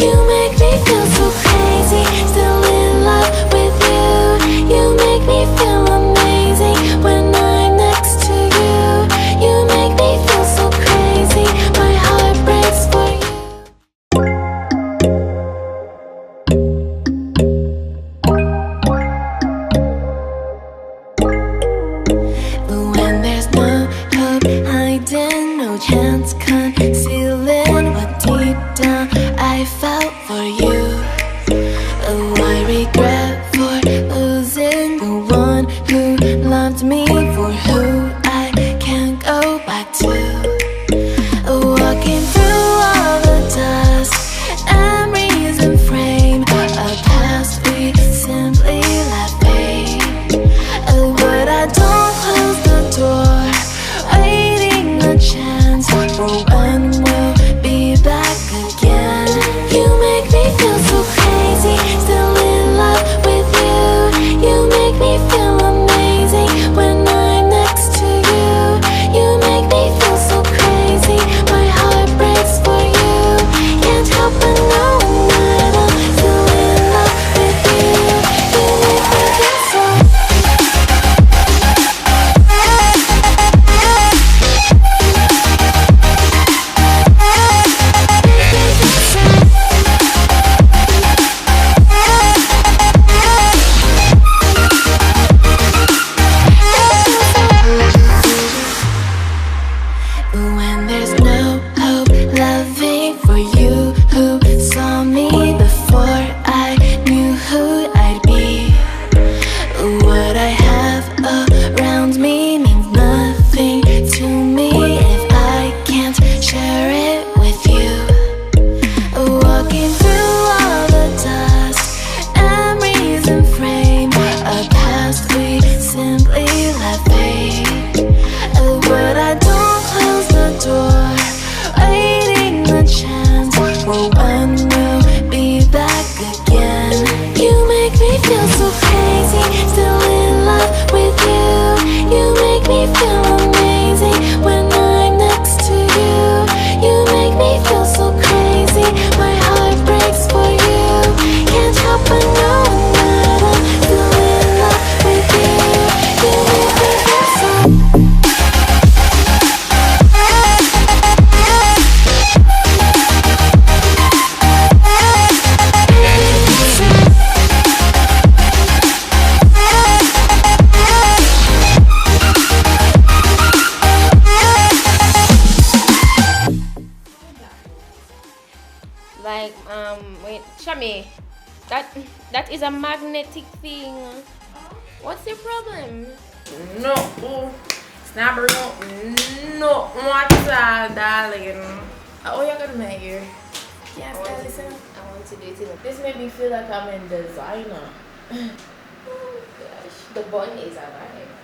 You make me feel so crazy, still in love with you. You make me feel amazing when I'm next to you. You make me feel so crazy, my heart breaks for you. But when there's no hope hiding, no chance concealing what deep down I felt for you. Oh, I regret for losing the one who loved me, for who I can't go back to. Walking through all the dust, memories and frame, a past we simply let fade. Oh, but I don't close the door, waiting a chance for when we'll be back again. You make me feel so crazy, still in love with you. You make me feel amazing when I'm next to you. You make me feel so crazy, my heart breaks for you. Can't help but know that I'm still in love with you. You make me feel so. But when there's no hope loving for you who saw me before I knew who I'd be, what I have around me means nothing to me if I can't share it with you. Walking through all the dust, memories and frame, a past we simply let fade. But I don't close the door, waiting the chance for when we'll be back again. You make me feel so crazy, still in love with you. You make me feel amazing when I'm next to you. You make me feel so crazy, my heart breaks for you. Can't help but know that I'm still in love with you. You make me feel so. Like, wait, Shami, that is a magnetic thing. What's your problem? No, it's not bring up no water, darling. Oh, you're gonna make it. Yeah, listen. I want to do it. This made me feel like I'm in designer. Oh gosh, the bun is alive.